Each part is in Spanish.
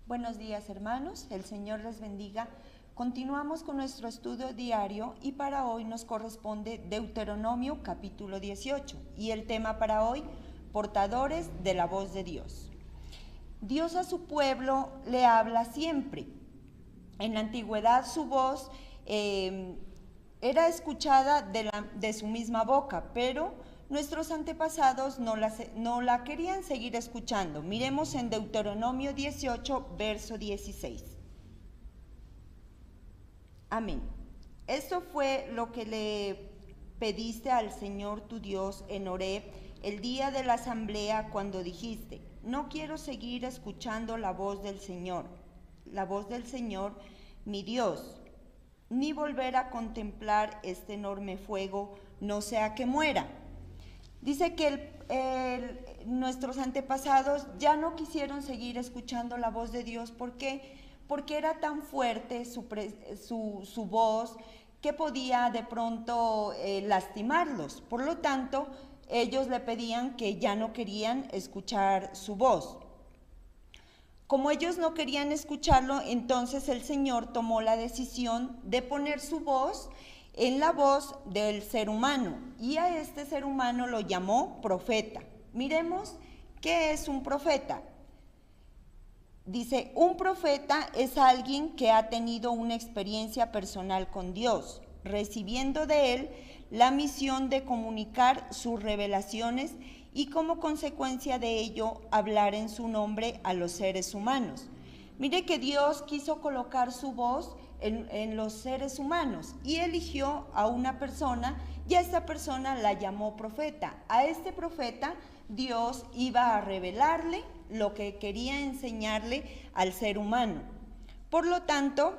Buenos días, hermanos, el Señor les bendiga. Continuamos con nuestro estudio diario y para hoy nos corresponde Deuteronomio capítulo 18 y el tema para hoy, portadores de la voz de Dios. Dios a su pueblo le habla siempre. En la antigüedad su voz era escuchada de su misma boca, pero nuestros antepasados no la querían seguir escuchando. Miremos en Deuteronomio 18, verso 16. Amén. Esto fue lo que le pediste al Señor tu Dios en Horeb el día de la asamblea cuando dijiste: no quiero seguir escuchando la voz del Señor mi Dios, ni volver a contemplar este enorme fuego, no sea que muera. Dice que nuestros antepasados ya no quisieron seguir escuchando la voz de Dios. ¿Por qué? Porque era tan fuerte su voz que podía de pronto lastimarlos. Por lo tanto, ellos le pedían que ya no querían escuchar su voz. Como ellos no querían escucharlo, entonces el Señor tomó la decisión de poner su voz en la voz del ser humano, y a este ser humano lo llamó profeta. Miremos qué es un profeta. Dice, un profeta es alguien que ha tenido una experiencia personal con Dios, recibiendo de él la misión de comunicar sus revelaciones y como consecuencia de ello hablar en su nombre a los seres humanos. Mire que Dios quiso colocar su voz en los seres humanos y eligió a una persona y a esta persona la llamó profeta. A este profeta Dios iba a revelarle lo que quería enseñarle al ser humano. Por lo tanto,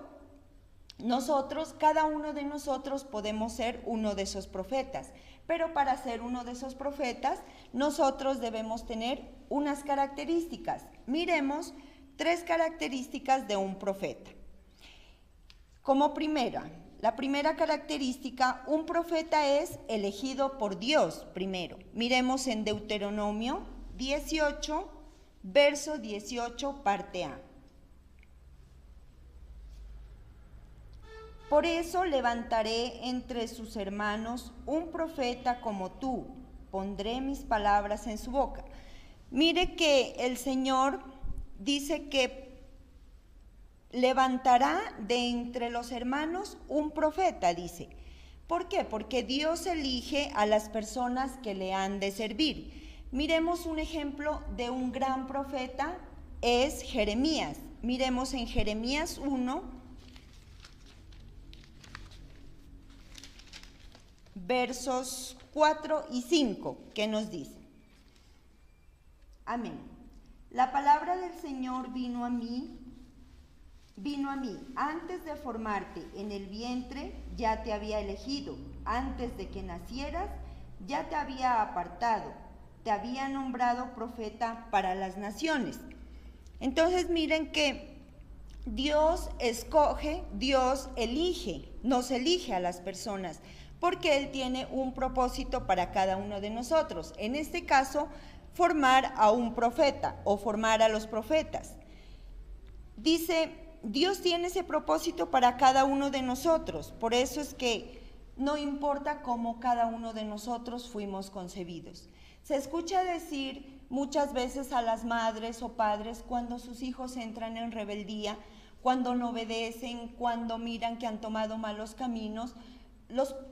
cada uno de nosotros podemos ser uno de esos profetas, pero para ser uno de esos profetas nosotros debemos tener unas características. Miremos 3 características de un profeta. Como la primera característica, un profeta es elegido por Dios primero. Miremos en Deuteronomio 18, verso 18, parte A. Por eso levantaré entre sus hermanos un profeta como tú, pondré mis palabras en su boca. Mire que el Señor dice que levantará de entre los hermanos un profeta, dice. ¿Por qué? Porque Dios elige a las personas que le han de servir. Miremos un ejemplo de un gran profeta, es Jeremías. Miremos en Jeremías 1, versos 4 y 5, ¿qué nos dice? Amén. La palabra del Señor vino a mí, antes de formarte en el vientre ya te había elegido, antes de que nacieras ya te había apartado, te había nombrado profeta para las naciones. Entonces miren que Dios escoge, Dios elige, nos elige a las personas, porque Él tiene un propósito para cada uno de nosotros. En este caso, formar a un profeta o formar a los profetas. Dice, Dios tiene ese propósito para cada uno de nosotros. Por eso es que no importa cómo cada uno de nosotros fuimos concebidos. Se escucha decir muchas veces a las madres o padres cuando sus hijos entran en rebeldía, cuando no obedecen, cuando miran que han tomado malos caminos,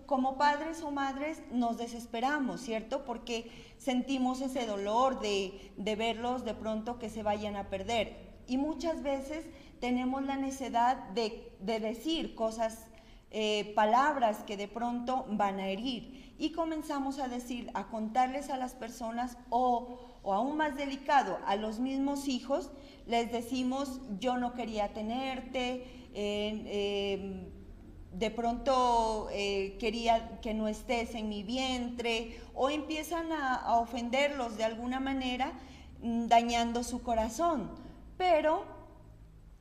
como padres o madres nos desesperamos, ¿cierto? Porque sentimos ese dolor de verlos de pronto que se vayan a perder. Y muchas veces tenemos la necesidad de decir cosas, palabras que de pronto van a herir. Y comenzamos a decir, a contarles a las personas o aún más delicado, a los mismos hijos, les decimos, yo no quería tenerte, de pronto quería que no estés en mi vientre, o empiezan a ofenderlos de alguna manera, dañando su corazón. Pero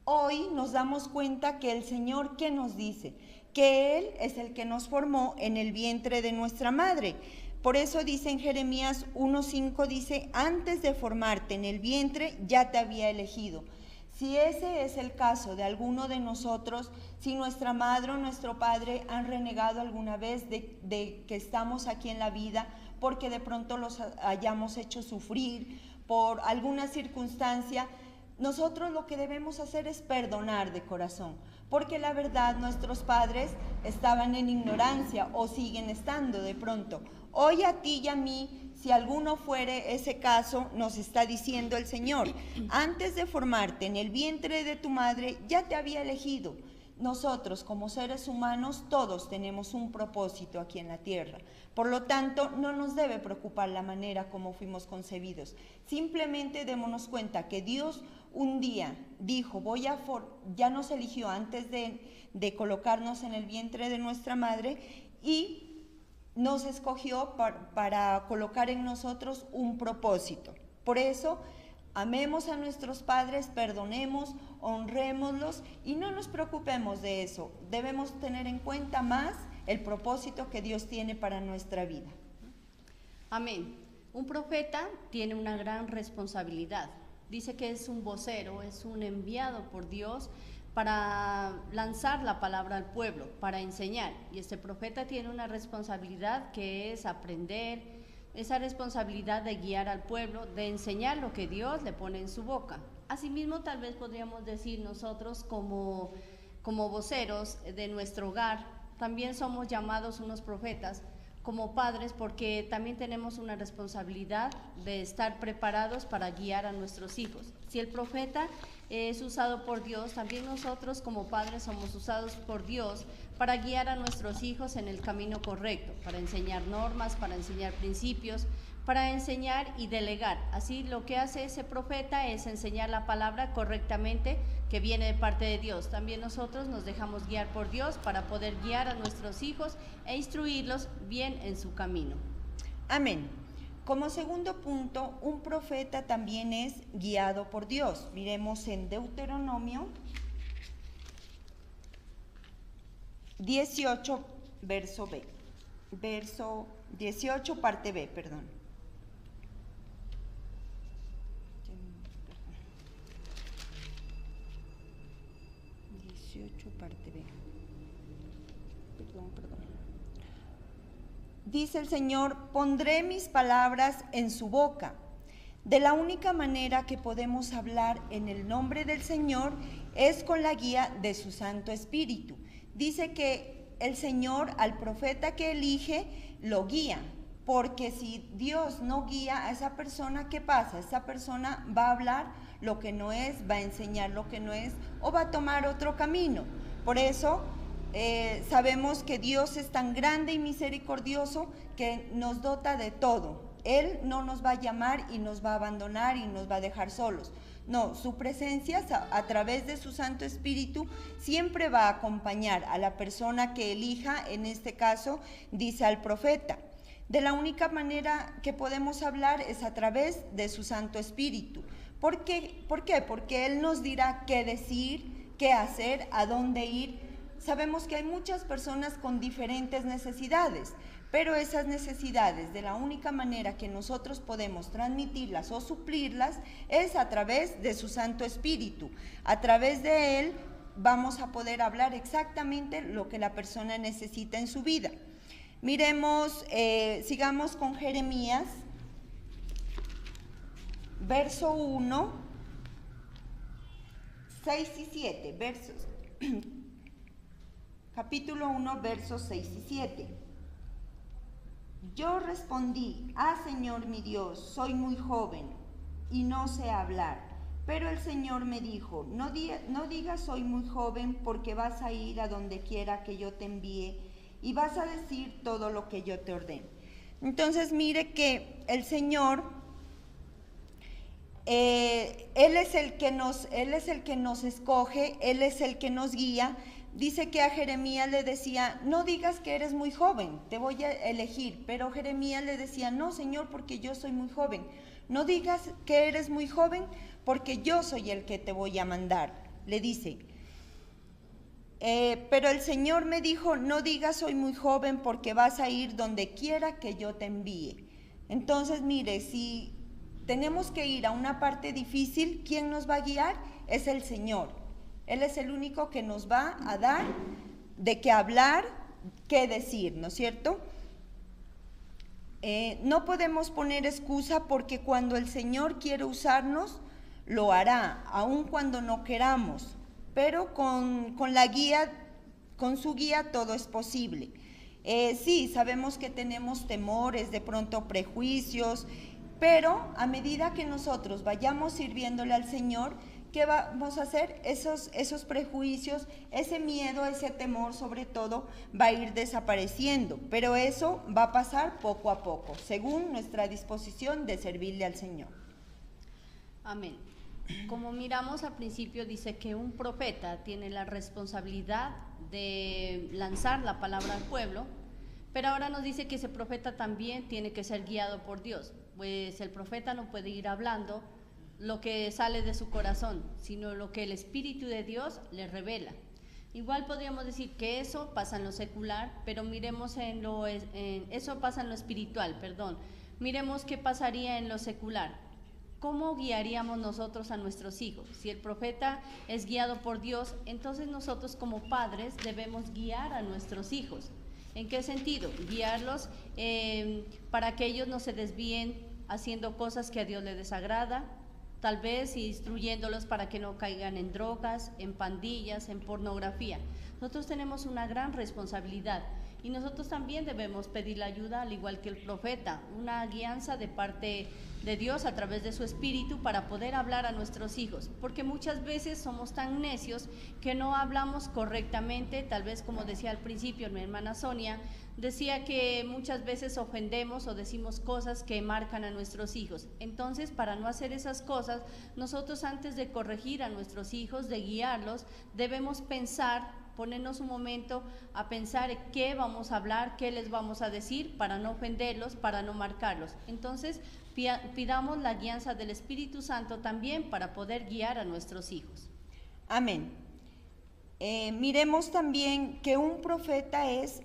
hoy nos damos cuenta que el Señor, ¿qué nos dice? Que Él es el que nos formó en el vientre de nuestra madre. Por eso dice en Jeremías 1:5, dice, antes de formarte en el vientre ya te había elegido. Si ese es el caso de alguno de nosotros, si nuestra madre o nuestro padre han renegado alguna vez de que estamos aquí en la vida, porque de pronto los hayamos hecho sufrir por alguna circunstancia, nosotros lo que debemos hacer es perdonar de corazón, porque la verdad nuestros padres estaban en ignorancia o siguen estando de pronto. Hoy a ti y a mí, si alguno fuere ese caso, nos está diciendo el Señor, antes de formarte en el vientre de tu madre, ya te había elegido. Nosotros como seres humanos todos tenemos un propósito aquí en la tierra. Por lo tanto, no nos debe preocupar la manera como fuimos concebidos. Simplemente démonos cuenta que Dios un día dijo, ya nos eligió antes de colocarnos en el vientre de nuestra madre y nos escogió para colocar en nosotros un propósito. Por eso, amemos a nuestros padres, perdonemos, honrémoslos y no nos preocupemos de eso. Debemos tener en cuenta más el propósito que Dios tiene para nuestra vida. Amén. Un profeta tiene una gran responsabilidad. Dice que es un vocero, es un enviado por Dios para lanzar la palabra al pueblo, para enseñar. Y este profeta tiene una responsabilidad que es aprender, esa responsabilidad de guiar al pueblo, de enseñar lo que Dios le pone en su boca. Asimismo, tal vez podríamos decir nosotros como voceros de nuestro hogar, también somos llamados unos profetas como padres, porque también tenemos una responsabilidad de estar preparados para guiar a nuestros hijos. Si el profeta es usado por Dios, también nosotros como padres somos usados por Dios para guiar a nuestros hijos en el camino correcto, para enseñar normas, para enseñar principios, para enseñar y delegar. Así lo que hace ese profeta es enseñar la palabra correctamente que viene de parte de Dios. También nosotros nos dejamos guiar por Dios para poder guiar a nuestros hijos e instruirlos bien en su camino. Amén. Como segundo punto, un profeta también es guiado por Dios. Miremos en Deuteronomio 18, verso 18, parte B, perdón. 18, parte B. Perdón. Dice el Señor, pondré mis palabras en su boca. De la única manera que podemos hablar en el nombre del Señor es con la guía de su Santo Espíritu. Dice que el Señor al profeta que elige lo guía, porque si Dios no guía a esa persona, ¿qué pasa? Esa persona va a hablar lo que no es, va a enseñar lo que no es o va a tomar otro camino. Por eso sabemos que Dios es tan grande y misericordioso que nos dota de todo. Él no nos va a llamar y nos va a abandonar y nos va a dejar solos. No, su presencia a través de su Santo Espíritu siempre va a acompañar a la persona que elija, en este caso dice al profeta. De la única manera que podemos hablar es a través de su Santo Espíritu. ¿Por qué? Porque Él nos dirá qué decir, qué hacer, a dónde ir. Sabemos que hay muchas personas con diferentes necesidades, pero esas necesidades, de la única manera que nosotros podemos transmitirlas o suplirlas es a través de su Santo Espíritu. A través de Él vamos a poder hablar exactamente lo que la persona necesita en su vida. Miremos, sigamos con Jeremías, verso 1, 6 y 7, capítulo 1, versos 6 y 7. Yo respondí, Señor mi Dios, soy muy joven y no sé hablar. Pero el Señor me dijo, no digas soy muy joven, porque vas a ir a donde quiera que yo te envíe y vas a decir todo lo que yo te ordene. Entonces mire que el Señor, Él es el que nos escoge, Él es el que nos guía. Dice que a Jeremías le decía, no digas que eres muy joven, te voy a elegir. Pero Jeremías le decía, no, Señor, porque yo soy muy joven. No digas que eres muy joven, porque yo soy el que te voy a mandar. Le dice, pero el Señor me dijo, no digas soy muy joven, porque vas a ir donde quiera que yo te envíe. Entonces, mire, si tenemos que ir a una parte difícil, ¿quién nos va a guiar? Es el Señor. Él es el único que nos va a dar de qué hablar, qué decir, ¿no es cierto? No podemos poner excusa porque cuando el Señor quiere usarnos, lo hará, aun cuando no queramos, pero con la guía, con su guía todo es posible. Sí, sabemos que tenemos temores, de pronto prejuicios, pero a medida que nosotros vayamos sirviéndole al Señor, ¿qué vamos a hacer? Esos prejuicios, ese miedo, ese temor sobre todo va a ir desapareciendo, pero eso va a pasar poco a poco, según nuestra disposición de servirle al Señor. Amén. Como miramos al principio, dice que un profeta tiene la responsabilidad de lanzar la palabra al pueblo, pero ahora nos dice que ese profeta también tiene que ser guiado por Dios, pues el profeta no puede ir hablando lo que sale de su corazón, sino lo que el Espíritu de Dios le revela. Igual podríamos decir que eso pasa en lo secular, pero miremos eso pasa en lo espiritual, perdón. Miremos qué pasaría en lo secular. ¿Cómo guiaríamos nosotros a nuestros hijos? Si el profeta es guiado por Dios, entonces nosotros como padres debemos guiar a nuestros hijos. ¿En qué sentido? Guiarlos para que ellos no se desvíen haciendo cosas que a Dios le desagrada, tal vez instruyéndolos para que no caigan en drogas, en pandillas, en pornografía. Nosotros tenemos una gran responsabilidad y nosotros también debemos pedir la ayuda, al igual que el profeta, una guianza de parte de Dios a través de su Espíritu para poder hablar a nuestros hijos, porque muchas veces somos tan necios que no hablamos correctamente, tal vez como decía al principio mi hermana Sonia, decía que muchas veces ofendemos o decimos cosas que marcan a nuestros hijos. Entonces, para no hacer esas cosas, nosotros antes de corregir a nuestros hijos, de guiarlos, debemos pensar, ponernos un momento a pensar qué vamos a hablar, qué les vamos a decir para no ofenderlos, para no marcarlos. Entonces, pidamos la guianza del Espíritu Santo también para poder guiar a nuestros hijos. Amén. Miremos también que un profeta es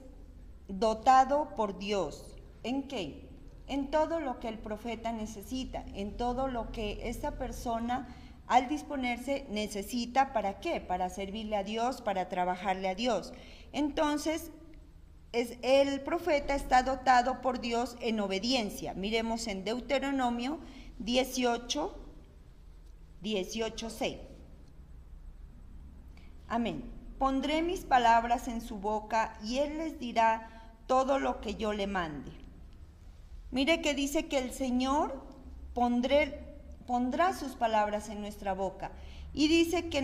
dotado por Dios. ¿En qué? En todo lo que el profeta necesita, en todo lo que esa persona al disponerse necesita. ¿Para qué? Para servirle a Dios, para trabajarle a Dios. Entonces, el profeta está dotado por Dios en obediencia. Miremos en Deuteronomio 18:6. Amén. Pondré mis palabras en su boca y él les dirá todo lo que yo le mande. Mire que dice que el Señor pondrá sus palabras en nuestra boca y dice que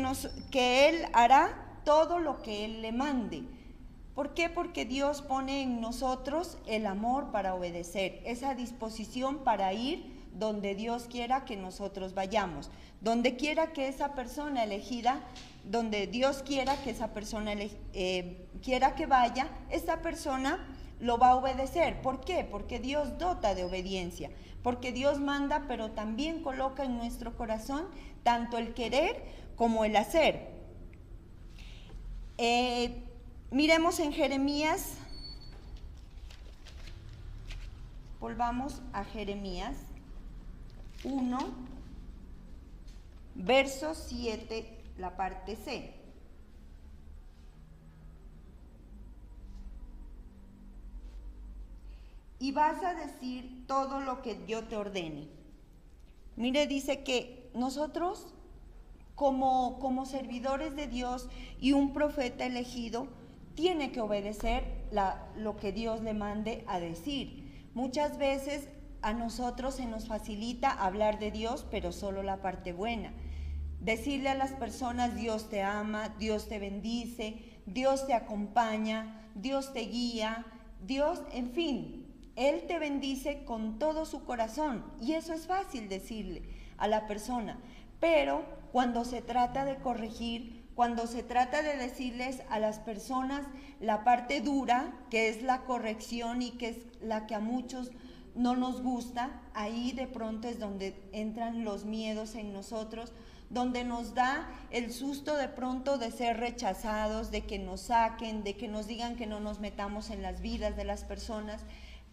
Él hará todo lo que Él le mande. ¿Por qué? Porque Dios pone en nosotros el amor para obedecer, esa disposición para ir donde Dios quiera que nosotros vayamos, donde quiera que esa persona elegida, donde Dios quiera que esa persona quiera que vaya, esa persona lo va a obedecer. ¿Por qué? Porque Dios dota de obediencia, porque Dios manda, pero también coloca en nuestro corazón tanto el querer como el hacer. Miremos en Jeremías, volvamos a Jeremías 1, verso 7, la parte C. Y vas a decir todo lo que yo te ordene. Mire, dice que nosotros como servidores de Dios y un profeta elegido tiene que obedecer lo que Dios le mande a decir. Muchas veces a nosotros se nos facilita hablar de Dios, pero solo la parte buena. Decirle a las personas: Dios te ama, Dios te bendice, Dios te acompaña, Dios te guía, Dios, en fin, Él te bendice con todo su corazón, y eso es fácil decirle a la persona. Pero cuando se trata de corregir, cuando se trata de decirles a las personas la parte dura, que es la corrección y que es la que a muchos no nos gusta, ahí de pronto es donde entran los miedos en nosotros, donde nos da el susto de pronto de ser rechazados, de que nos saquen, de que nos digan que no nos metamos en las vidas de las personas.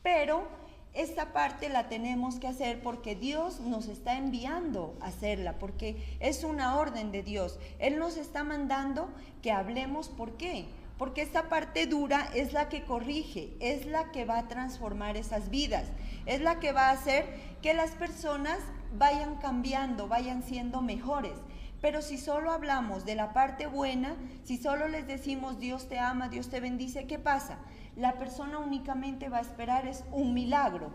Pero esta parte la tenemos que hacer porque Dios nos está enviando a hacerla, porque es una orden de Dios. Él nos está mandando que hablemos. ¿Por qué? Porque esta parte dura es la que corrige, es la que va a transformar esas vidas, es la que va a hacer que las personas vayan cambiando, vayan siendo mejores. Pero si solo hablamos de la parte buena, si solo les decimos Dios te ama, Dios te bendice, ¿qué pasa? La persona únicamente va a esperar es un milagro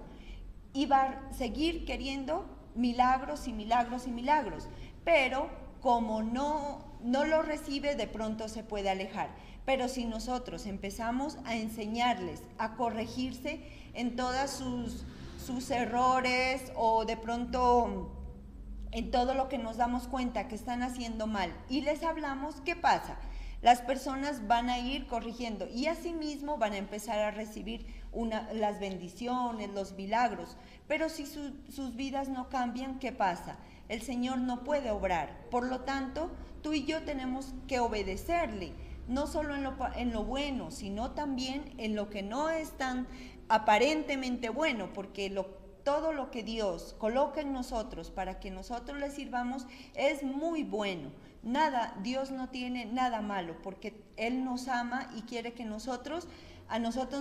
y va a seguir queriendo milagros y milagros y milagros, pero como no lo recibe, de pronto se puede alejar. Pero si nosotros empezamos a enseñarles a corregirse en todas sus errores, o de pronto en todo lo que nos damos cuenta que están haciendo mal, y les hablamos, ¿qué pasa? Las personas van a ir corrigiendo y asimismo van a empezar a recibir las bendiciones, los milagros. Pero si sus vidas no cambian, ¿qué pasa? El Señor no puede obrar. Por lo tanto, tú y yo tenemos que obedecerle, no solo en lo bueno, sino también en lo que no es tan aparentemente bueno, porque todo lo que Dios coloca en nosotros para que nosotros le sirvamos es muy bueno. Dios no tiene nada malo, porque Él nos ama y quiere que a nosotros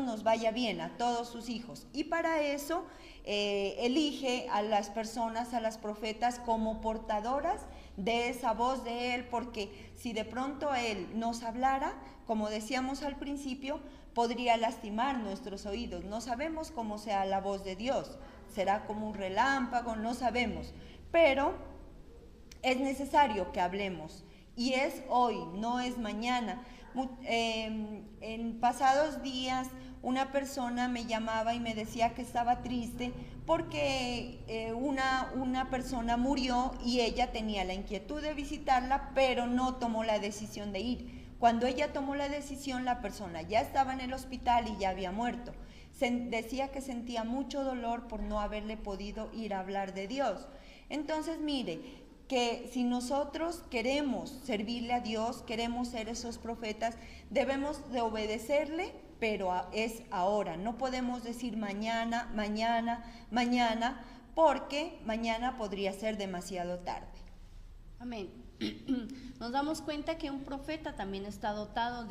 nos vaya bien, a todos sus hijos. Y para eso elige a las personas, a las profetas, como portadoras de esa voz de Él, porque si de pronto Él nos hablara, como decíamos al principio, podría lastimar nuestros oídos. No sabemos cómo sea la voz de Dios, será como un relámpago, no sabemos, pero es necesario que hablemos, y es hoy, no es mañana. En pasados días una persona me llamaba y me decía que estaba triste porque una persona murió y ella tenía la inquietud de visitarla, pero no tomó la decisión de ir. Cuando ella tomó la decisión, la persona ya estaba en el hospital y ya había muerto. Decía que sentía mucho dolor por no haberle podido ir a hablar de Dios. Entonces, mire, que si nosotros queremos servirle a Dios, queremos ser esos profetas, debemos de obedecerle, pero es ahora. No podemos decir mañana, mañana, mañana, porque mañana podría ser demasiado tarde. Amén. Nos damos cuenta que un profeta también está dotado,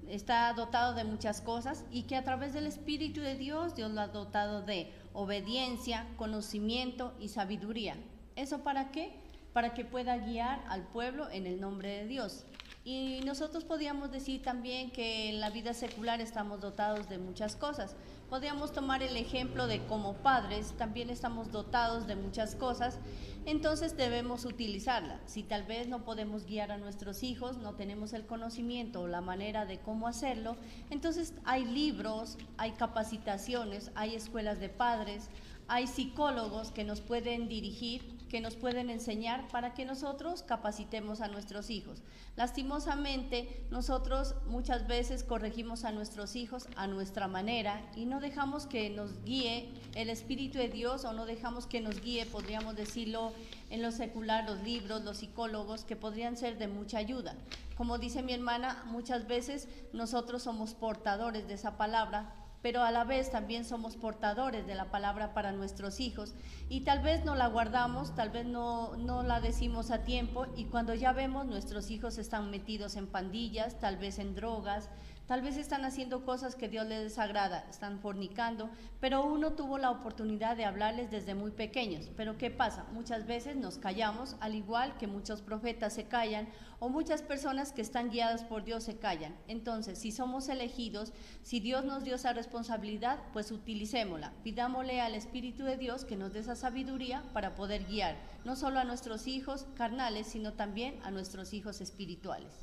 está dotado de muchas cosas, y que a través del Espíritu de Dios, Dios lo ha dotado de obediencia, conocimiento y sabiduría. ¿Eso para qué? Para que pueda guiar al pueblo en el nombre de Dios. Y nosotros podríamos decir también que en la vida secular estamos dotados de muchas cosas. Podríamos tomar el ejemplo de como padres también estamos dotados de muchas cosas, entonces debemos utilizarla. Si tal vez no podemos guiar a nuestros hijos, no tenemos el conocimiento o la manera de cómo hacerlo, entonces hay libros, hay capacitaciones, hay escuelas de padres, hay psicólogos que nos pueden dirigir, que nos pueden enseñar para que nosotros capacitemos a nuestros hijos. Lastimosamente, nosotros muchas veces corregimos a nuestros hijos a nuestra manera y no dejamos que nos guíe el Espíritu de Dios, o no dejamos que nos guíe, podríamos decirlo, en lo secular, los libros, los psicólogos, que podrían ser de mucha ayuda. Como dice mi hermana, muchas veces nosotros somos portadores de esa palabra, pero a la vez también somos portadores de la palabra para nuestros hijos, y tal vez no la guardamos, tal vez no la decimos a tiempo, y cuando ya vemos, nuestros hijos están metidos en pandillas, tal vez en drogas, tal vez están haciendo cosas que Dios les desagrada, están fornicando, pero uno tuvo la oportunidad de hablarles desde muy pequeños. Pero ¿qué pasa? Muchas veces nos callamos, al igual que muchos profetas se callan, o muchas personas que están guiadas por Dios se callan. Entonces, si somos elegidos, si Dios nos dio esa responsabilidad, pues utilicémosla, pidámosle al Espíritu de Dios que nos dé esa sabiduría para poder guiar, no solo a nuestros hijos carnales, sino también a nuestros hijos espirituales.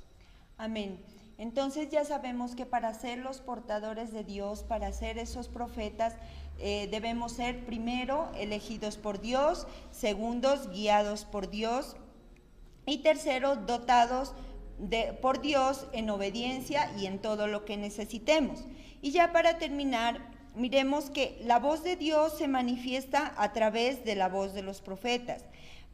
Amén. Entonces ya sabemos que para ser los portadores de Dios, para ser esos profetas, debemos ser primero elegidos por Dios, segundos guiados por Dios, y tercero dotados por Dios en obediencia y en todo lo que necesitemos. Y ya para terminar, miremos que la voz de Dios se manifiesta a través de la voz de los profetas,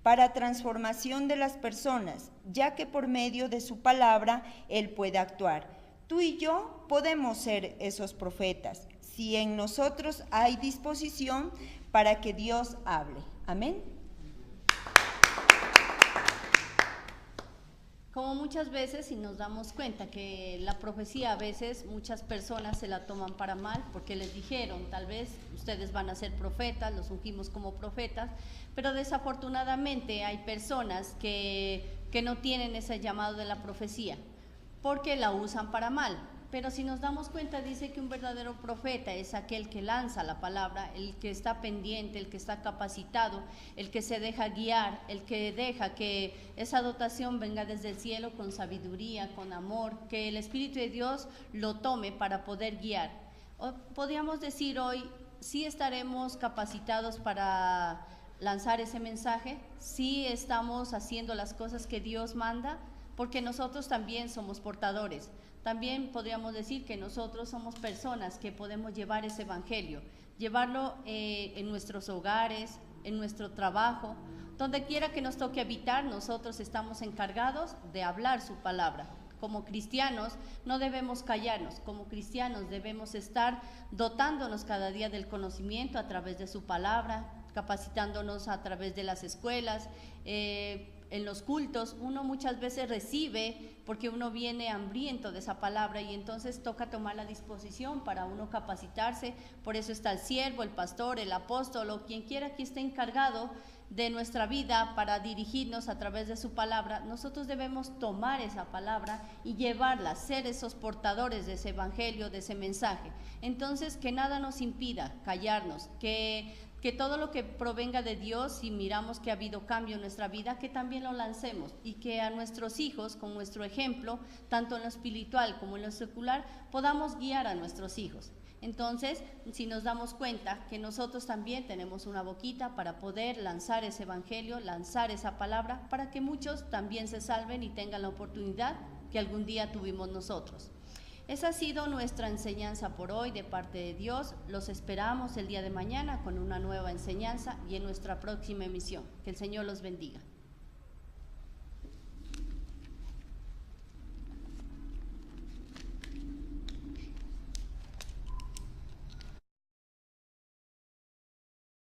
para transformación de las personas, ya que por medio de su palabra Él puede actuar. Tú y yo podemos ser esos profetas, si en nosotros hay disposición para que Dios hable. Amén. Como muchas veces, si nos damos cuenta que la profecía a veces muchas personas se la toman para mal, porque les dijeron, tal vez ustedes van a ser profetas, los ungimos como profetas, pero desafortunadamente hay personas que no tienen ese llamado de la profecía, porque la usan para mal. Pero si nos damos cuenta, dice que un verdadero profeta es aquel que lanza la palabra, el que está pendiente, el que está capacitado, el que se deja guiar, el que deja que esa dotación venga desde el cielo con sabiduría, con amor, que el Espíritu de Dios lo tome para poder guiar. Podríamos decir hoy, sí estaremos capacitados para lanzar ese mensaje, sí estamos haciendo las cosas que Dios manda, porque nosotros también somos portadores. También podríamos decir que nosotros somos personas que podemos llevar ese evangelio, llevarlo en nuestros hogares, en nuestro trabajo, donde quiera que nos toque habitar, nosotros estamos encargados de hablar su palabra. Como cristianos no debemos callarnos, como cristianos debemos estar dotándonos cada día del conocimiento a través de su palabra, capacitándonos a través de las escuelas, en los cultos. Uno muchas veces recibe porque uno viene hambriento de esa palabra y entonces toca tomar la disposición para uno capacitarse. Por eso está el siervo, el pastor, el apóstol o quien quiera que esté encargado de nuestra vida para dirigirnos a través de su palabra. Nosotros debemos tomar esa palabra y llevarla, ser esos portadores de ese evangelio, de ese mensaje. Entonces, que nada nos impida callarnos, que todo lo que provenga de Dios, si miramos que ha habido cambio en nuestra vida, que también lo lancemos y que a nuestros hijos, con nuestro ejemplo, tanto en lo espiritual como en lo secular, podamos guiar a nuestros hijos. Entonces, si nos damos cuenta que nosotros también tenemos una boquita para poder lanzar ese evangelio, lanzar esa palabra, para que muchos también se salven y tengan la oportunidad que algún día tuvimos nosotros. Esa ha sido nuestra enseñanza por hoy de parte de Dios. Los esperamos el día de mañana con una nueva enseñanza y en nuestra próxima emisión. Que el Señor los bendiga.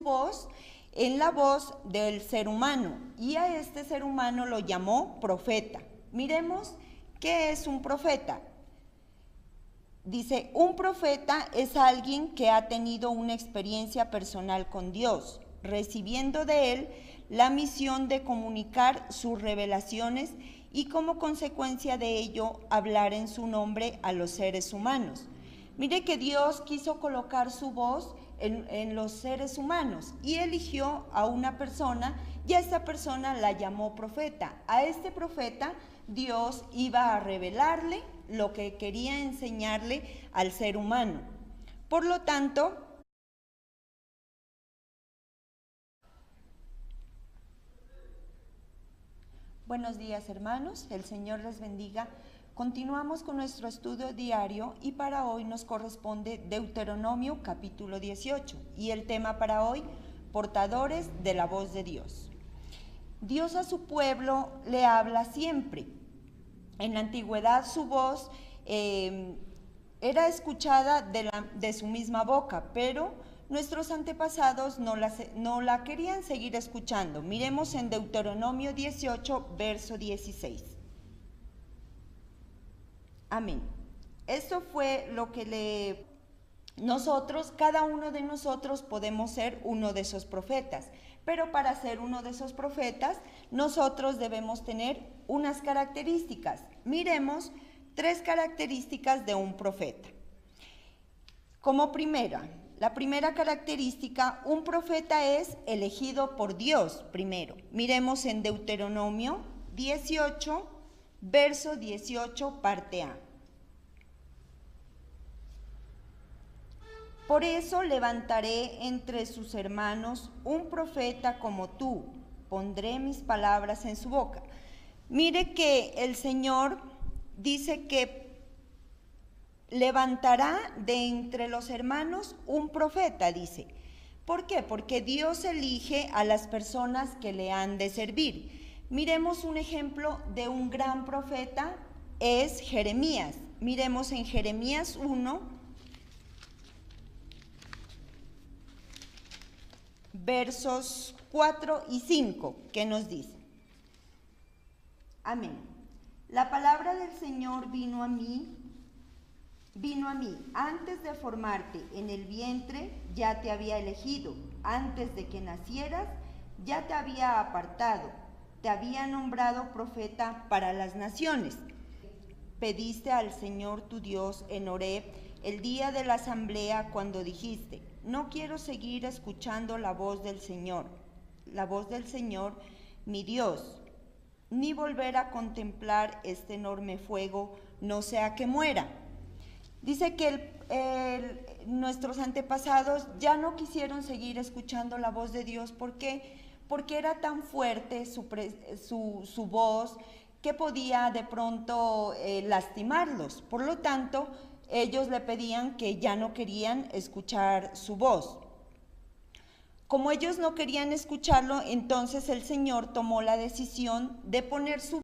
Voz en la voz del ser humano, y a este ser humano lo llamó profeta. Miremos qué es un profeta. Dice, un profeta es alguien que ha tenido una experiencia personal con Dios, recibiendo de él la misión de comunicar sus revelaciones y como consecuencia de ello hablar en su nombre a los seres humanos. Mire que Dios quiso colocar su voz en los seres humanos y eligió a una persona y a esta persona la llamó profeta. A este profeta Dios iba a revelarle lo que quería enseñarle al ser humano. Por lo tanto, buenos días hermanos, el Señor les bendiga. Continuamos con nuestro estudio diario y para hoy nos corresponde Deuteronomio capítulo 18 y el tema para hoy, portadores de la voz de Dios. Dios a su pueblo le habla siempre. En la antigüedad su voz era escuchada de su misma boca, pero nuestros antepasados no la querían seguir escuchando. Miremos en Deuteronomio 18, verso 16. Amén. Esto fue lo que cada uno de nosotros podemos ser uno de esos profetas, pero para ser uno de esos profetas, nosotros debemos tener unas características. Miremos 3 características de un profeta. Como la primera característica, un profeta es elegido por Dios primero. Miremos en Deuteronomio 18, verso 18, parte A. Por eso levantaré entre sus hermanos un profeta como tú, pondré mis palabras en su boca. Mire que el Señor dice que levantará de entre los hermanos un profeta, dice. ¿Por qué? Porque Dios elige a las personas que le han de servir. Miremos un ejemplo de un gran profeta, es Jeremías. Miremos en Jeremías 1, versos 4 y 5, que nos dice: Amén. La palabra del Señor vino a mí, antes de formarte en el vientre ya te había elegido, antes de que nacieras ya te había apartado, te había nombrado profeta para las naciones. Pediste al Señor tu Dios en Horeb el día de la asamblea cuando dijiste: no quiero seguir escuchando la voz del Señor, mi Dios, ni volver a contemplar este enorme fuego, no sea que muera. Dice que nuestros antepasados ya no quisieron seguir escuchando la voz de Dios. ¿Por qué? Porque era tan fuerte su voz que podía de pronto lastimarlos. Por lo tanto, ellos le pedían que ya no querían escuchar su voz. Como ellos no querían escucharlo, entonces el Señor tomó la decisión de poner su